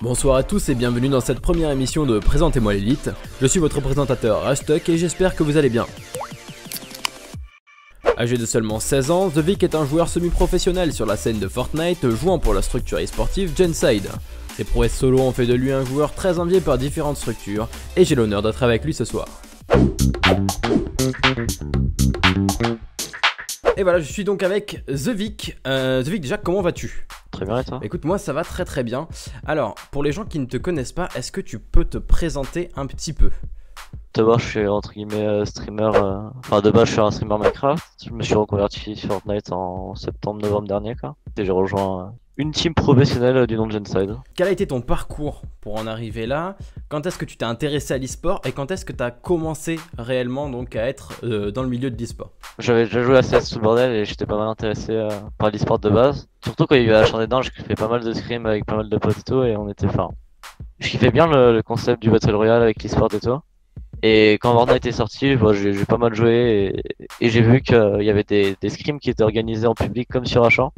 Bonsoir à tous et bienvenue dans cette première émission de Présentez-moi l'élite. Je suis votre présentateur Rastuck et j'espère que vous allez bien. Âgé de seulement 16 ans, The Vic est un joueur semi-professionnel sur la scène de Fortnite, jouant pour la structure e-sportive Genside. Ses prouesses solo ont fait de lui un joueur très envié par différentes structures, et j'ai l'honneur d'être avec lui ce soir. Et voilà, je suis donc avec The Vic. The Vic, déjà, comment vas-tu? Très bien, et toi? Écoute, moi ça va très très bien. Alors, pour les gens qui ne te connaissent pas, est-ce que tu peux te présenter un petit peu? De base, je suis entre guillemets streamer. Enfin, de base, je suis un streamer Minecraft. Je me suis reconverti sur Fortnite en septembre-novembre dernier, quoi. Et j'ai rejoint une team professionnelle du nom de Genside. Quel a été ton parcours pour en arriver là? Quand est-ce que tu t'es intéressé à l'e-sport et quand est-ce que tu as commencé réellement donc à être dans le milieu de l'e-sport? J'avais déjà joué à CS tout le bordel et j'étais pas mal intéressé par l'e-sport de base. Surtout quand il y a eu la Chambre des Dents, j'ai fait pas mal de scrims avec pas mal de potes et tout, et on était enfin. Je kiffais bien le concept du Battle Royale avec l'e-sport et tout. Et quand Fortnite est sorti, bah, j'ai pas mal joué et j'ai vu qu'il y avait des scrims qui étaient organisés en public comme sur Achan.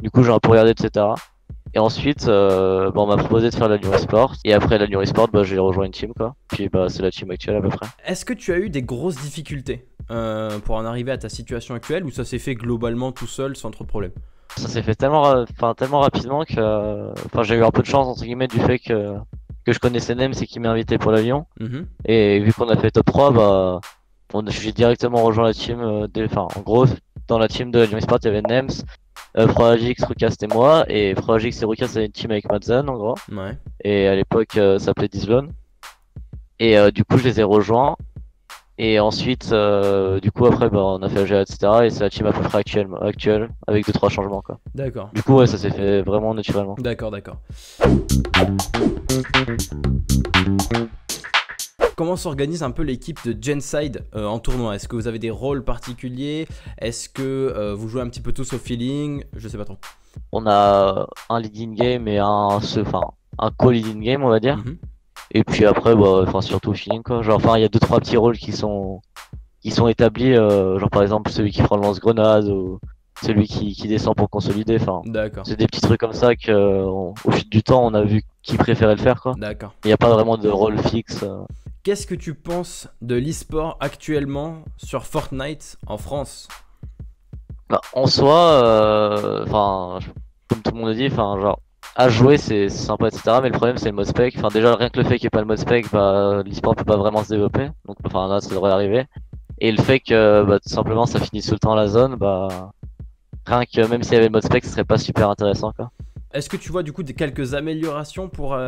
Du coup, j'ai un peu regardé, etc. Et ensuite, bah, on m'a proposé de faire la Lyon Esport. Et après la Lyon Esport, bah, j'ai rejoint une team, quoi. Puis bah, c'est la team actuelle à peu près. Est-ce que tu as eu des grosses difficultés pour en arriver à ta situation actuelle ou ça s'est fait globalement tout seul sans trop de problèmes? Ça s'est fait tellement, tellement rapidement que j'ai eu un peu de chance, entre guillemets, du fait que je connaissais Nems et qu'il m'a invité pour la Lyon. Et vu qu'on a fait top 3, bah, j'ai directement rejoint la team. En gros, dans la team de la Lyon Esport, il y avait Nems, Frogix, Rucast et moi. Et Frogix et Rucast avaient une team avec Madzen en gros. Ouais. Et à l'époque, ça s'appelait Dizlone. Et du coup, je les ai rejoints. Et ensuite, du coup, après, bah, on a fait AGA, etc. Et c'est la team à peu près actuelle avec 2-3 changements, quoi. D'accord. Du coup, ouais, ça s'est fait vraiment naturellement. D'accord. Comment s'organise un peu l'équipe de Genside en tournoi? Est-ce que vous avez des rôles particuliers? Est-ce que vous jouez un petit peu tous au feeling? Je sais pas trop. On a un leading game et un co-leading game, on va dire. Et puis après, bah, surtout au feeling, quoi. Genre, il y a 2-3 petits rôles qui sont établis, genre par exemple celui qui prend le lance-grenade ou celui qui descend pour consolider. Enfin, D'accord. c'est des petits trucs comme ça que, au fil du temps, on a vu qui préférait le faire, quoi. D'accord. Il n'y a pas vraiment de rôle fixe. Qu'est-ce que tu penses de l'e-sport actuellement sur Fortnite en France? Bah, en soi, comme tout le monde a dit, genre, à jouer c'est sympa, etc. Mais le problème c'est le mode spec. Enfin, déjà, rien que le fait qu'il n'y ait pas le mode spec, bah, l'e-sport peut pas vraiment se développer. Donc, là, ça devrait arriver. Et le fait que, bah, tout simplement, ça finisse tout le temps la zone, bah, rien que même s'il y avait le mode spec, ce serait pas super intéressant, quoi. Est-ce que tu vois du coup quelques améliorations pour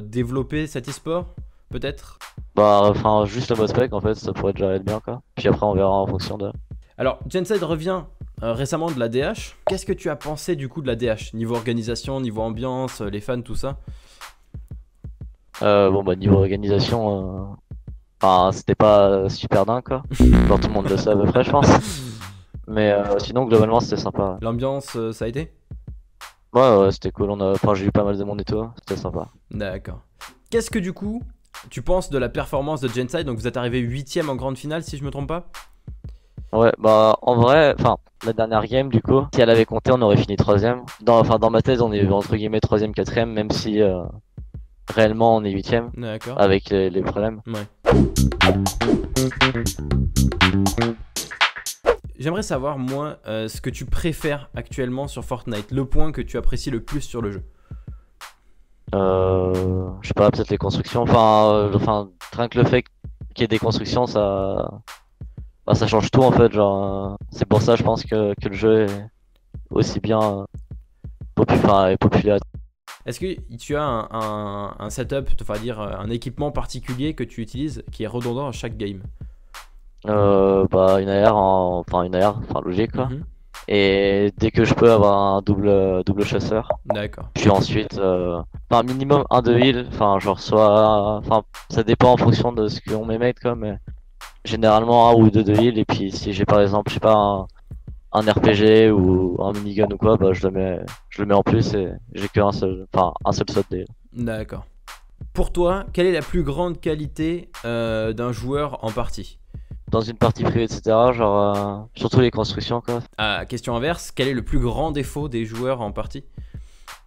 développer cet e-sport? Peut-être? Bah, juste le mode spec, en fait, ça pourrait déjà être bien, quoi. Puis après, on verra en fonction de. Alors, Genside revient récemment de la DH. Qu'est-ce que tu as pensé du coup de la DH? Niveau organisation, niveau ambiance, les fans, tout ça? Bon, bah, niveau organisation, c'était pas super dingue, quoi. Genre, tout le monde le sait à peu près, je pense. Mais sinon, globalement, c'était sympa. L'ambiance, ça a été? Ouais, c'était cool. J'ai eu pas mal de monde et tout. C'était sympa. D'accord. Qu'est-ce que du coup, tu penses de la performance de Genside? Donc, vous êtes arrivé 8ème en grande finale, si je me trompe pas? Ouais, bah, en vrai, la dernière game, du coup, si elle avait compté, on aurait fini 3ème. Dans ma thèse, on est entre guillemets 3ème, 4ème, même si réellement on est 8ème. D'accord. Avec les problèmes. Ouais. J'aimerais savoir, moi, ce que tu préfères actuellement sur Fortnite, le point que tu apprécies le plus sur le jeu. Je sais pas, peut-être les constructions. Rien que le fait qu'il y ait des constructions, ça change tout en fait. Genre, c'est pour ça, je pense que le jeu est aussi bien populaire. Est-ce que tu as un setup, enfin dire un équipement particulier que tu utilises qui est redondant à chaque game? Bah, une AR, logique, quoi. Et dès que je peux avoir un double chasseur. D'accord. Puis ensuite, minimum un de heal. Ça dépend en fonction de ce qu'on met mate, quoi. Mais généralement un ou deux de heal. Et puis si j'ai par exemple, je sais pas, un RPG ou un minigun ou quoi, bah je le mets en plus et j'ai un seul shot de heal. D'accord. Pour toi, quelle est la plus grande qualité d'un joueur en partie? Dans une partie privée, etc. Genre, surtout les constructions, quoi. Question inverse, quel est le plus grand défaut des joueurs en partie?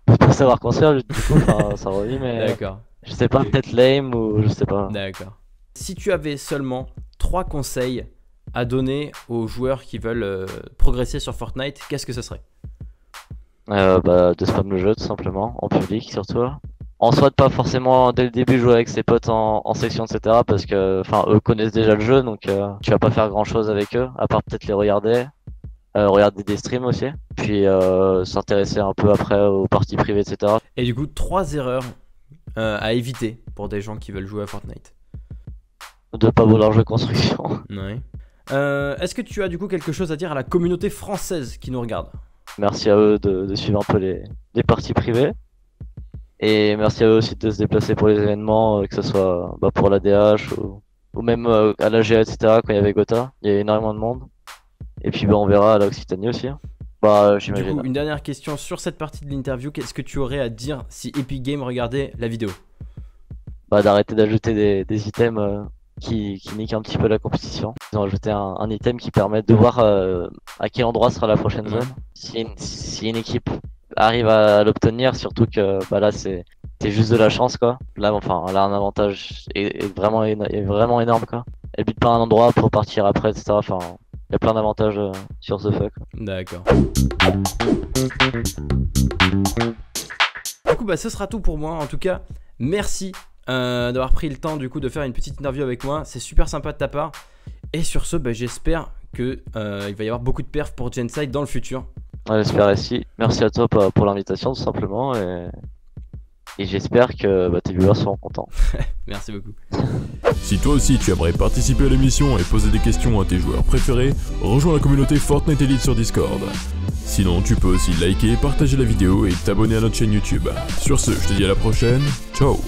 peux pas savoir construire du coup, enfin, ça revient, mais D'accord, je sais pas, peut-être lame ou je sais pas. d'accord. Si tu avais seulement 3 conseils à donner aux joueurs qui veulent progresser sur Fortnite, qu'est-ce que ce serait? Bah, de spam le jeu tout simplement, en public surtout. En soi, de pas forcément dès le début jouer avec ses potes en section, etc. Parce que, enfin, eux connaissent déjà le jeu, donc tu vas pas faire grand chose avec eux, à part peut-être les regarder, regarder des streams aussi, puis s'intéresser un peu après aux parties privées, etc. Et du coup, 3 erreurs à éviter pour des gens qui veulent jouer à Fortnite. De pas vouloir jouer construction. Ouais. Est-ce que tu as du coup quelque chose à dire à la communauté française qui nous regarde? Merci à eux de suivre un peu les parties privées. Et merci à eux aussi de se déplacer pour les événements, que ce soit bah, pour la DH ou même à la GA, etc. Quand il y avait Gotha, il y a énormément de monde. Et puis bah, on verra à l'Occitanie aussi. Hein. Bah Du j'imagine. coup, une dernière question sur cette partie de l'interview. Qu'est-ce que tu aurais à dire si Epic Games regardait la vidéo? Bah, d'arrêter d'ajouter des items qui niquent un petit peu la compétition. Ils ont ajouté un item qui permet de voir à quel endroit sera la prochaine Ouais. zone. Si une équipe arrive à l'obtenir, surtout que bah là c'est juste de la chance quoi. Là enfin elle a un avantage est vraiment est vraiment énorme quoi. Elle bute pas à un endroit pour partir après etc. Enfin il y a plein d'avantages sur ce fuck. D'accord. Du coup, bah, ce sera tout pour moi. En tout cas, merci d'avoir pris le temps du coup de faire une petite interview avec moi. C'est super sympa de ta part. Et sur ce, bah, j'espère que il va y avoir beaucoup de perfs pour Genside dans le futur. Ouais, j'espère aussi. Merci à toi pour l'invitation tout simplement et j'espère que bah, tes viewers seront contents. Merci beaucoup. Si toi aussi tu aimerais participer à l'émission et poser des questions à tes joueurs préférés, rejoins la communauté Fortnite Elite sur Discord. Sinon tu peux aussi liker, partager la vidéo et t'abonner à notre chaîne YouTube. Sur ce, je te dis à la prochaine, ciao.